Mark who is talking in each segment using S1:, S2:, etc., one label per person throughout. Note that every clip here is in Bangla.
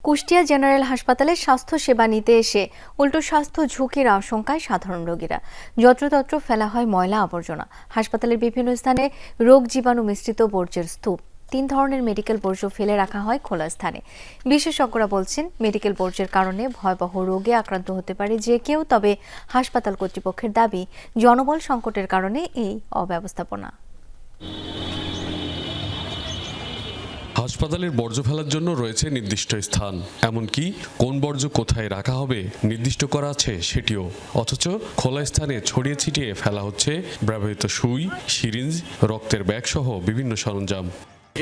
S1: কুষ্টিয়া জেনারেল হাসপাতালে স্বাস্থ্য সেবা নিতে এসে উল্টো স্বাস্থ্য ঝুঁকির আশঙ্কায় সাধারণ রোগীরা। যত্রতত্র ফেলা হয় ময়লা আবর্জনা। হাসপাতালের বিভিন্ন স্থানে রোগ জীবাণু মিশ্রিত বর্জ্যের স্তূপ। 3 ধরনের মেডিকেল বর্জ্য ফেলে রাখা হয় খোলা স্থানে। বিশেষজ্ঞরা বলছেন, মেডিকেল বর্জ্যের কারণে ভয়াবহ রোগে আক্রান্ত হতে পারে যে কেউ। তবে হাসপাতাল কর্তৃপক্ষের দাবি, জনবল সংকটের কারণে এই অব্যবস্থাপনা।
S2: হাসপাতালের বর্জ্য ফেলার জন্য রয়েছে নির্দিষ্ট স্থান, এমনকি কোন বর্জ্য কোথায় রাখা হবে নির্দিষ্ট করা আছে সেটিও। অথচ খোলা স্থানে ছড়িয়ে ছিটিয়ে ফেলা হচ্ছে ব্যবহৃত সুই, সিরিঞ্জ, রক্তের ব্যাগ সহ বিভিন্ন সরঞ্জাম।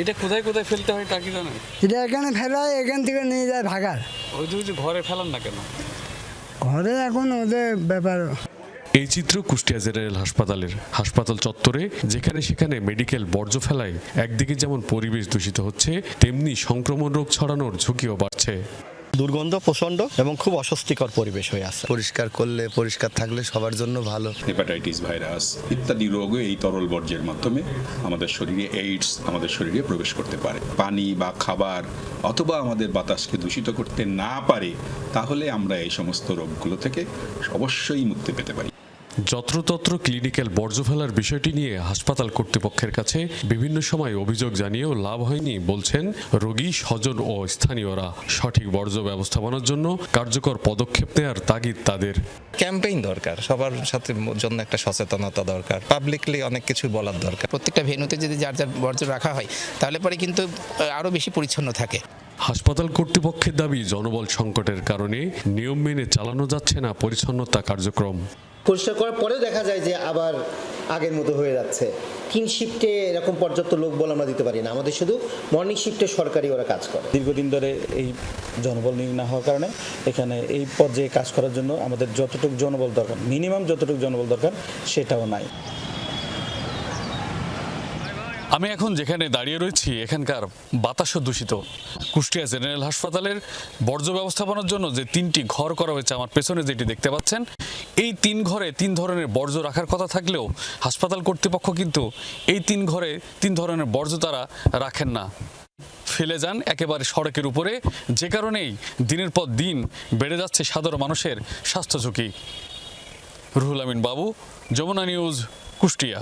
S3: এটা কোথায় কোথায় ফেলতে হয় তা কি জানেন?
S4: এটা এখানে ফেলা হয়, এখান থেকে নিয়ে যায় ভাগার।
S3: ওই যে ঘরে ফেলান না কেন?
S4: ঘরে এখন ওদের ব্যাপার।
S2: এই চিত্র কুষ্টিয়া জেনারেল হাসপাতালের। হাসপাতাল চত্বরে যেখানে সেখানে মেডিকেল বর্জ্য ফেলায় একদিকে যেমন পরিবেশ দূষিত হচ্ছে, তেমনি সংক্রমণ রোগ ছড়ানোর ঝুঁকিও বাড়ছে।
S5: দুর্গন্ধ প্রচন্ড এবং খুব অস্বস্তিকর পরিবেশ হয়ে আছে।
S6: পরিষ্কার থাকলে সবার জন্য ভালো।
S7: হেপাটাইটিস ভাইরাস ইত্যাদি রোগও এই তরল বর্জ্যের মাধ্যমে আমাদের শরীরে, এইডস আমাদের শরীরে প্রবেশ করতে পারে। পানি বা খাবার অথবা আমাদের বাতাসকে দূষিত করতে না পারে, তাহলে আমরা এই সমস্ত রোগগুলো থেকে অবশ্যই মুক্তি পেতে পারি।
S2: যত্রতত্র ক্লিনিক্যাল বর্জ্য ফেলার বিষয়টি নিয়ে হাসপাতাল কর্তৃপক্ষের কাছে বিভিন্ন সময় অভিযোগ জানিয়েও লাভ হয়নি বলছেন রোগী, স্বজন ও স্থানীয়রা। সঠিক বর্জ্য ব্যবস্থাপনার জন্য কার্যকর পদক্ষেপ নেওয়ার তাগিদ তাদের।
S8: ক্যাম্পেইন দরকার, সবার সাথে জন্য একটা সচেতনতা দরকার, পাবলিকলি অনেক কিছু বলার দরকার।
S9: প্রত্যেকটা ভেন্যুতে যদি যার যার বর্জ্য রাখা হয়, তাহলে পরে কিন্তু আরও বেশি পরিচ্ছন্ন থাকে।
S2: হাসপাতাল কর্তৃপক্ষের দাবি, জনবল সংকটের কারণে নিয়ম মেনে চালানো যাচ্ছে না পরিচ্ছন্নতা কার্যক্রম।
S10: পরিষ্কার করার পরেও দেখা যায় যে আবার আগের মতো হয়ে যাচ্ছে। 3 শিফটে এরকম পর্যাপ্ত লোকবল আমরা দিতে পারি না, আমাদের শুধু মর্নিং শিফটে সরকারি ওরা কাজ করে।
S11: দীর্ঘদিন ধরে এই জনবল নিয়োগ না হওয়ার কারণে এখানে এই পর্যায়ে কাজ করার জন্য আমাদের যতটুকু জনবল দরকার, মিনিমাম যতটুকু জনবল দরকার সেটাও নাই।
S3: আমি এখন যেখানে দাঁড়িয়ে রয়েছি, এখানকার বাতাসও দূষিত। কুষ্টিয়া জেনারেল হাসপাতালের বর্জ্য ব্যবস্থাপনার জন্য যে 3টি ঘর করা হয়েছে, আমার পেছনে যেটি দেখতে পাচ্ছেন, এই 3 ঘরে 3 ধরনের বর্জ্য রাখার কথা থাকলেও হাসপাতাল কর্তৃপক্ষ কিন্তু এই 3 ঘরে 3 ধরনের বর্জ্য তারা রাখেন না, ফেলে যান একেবারে সড়কের উপরে। যে কারণেই দিনের পর দিন বেড়ে যাচ্ছে সাধারণ মানুষের স্বাস্থ্য ঝুঁকি। রুহুল আমিন বাবু, যমুনা নিউজ, কুষ্টিয়া।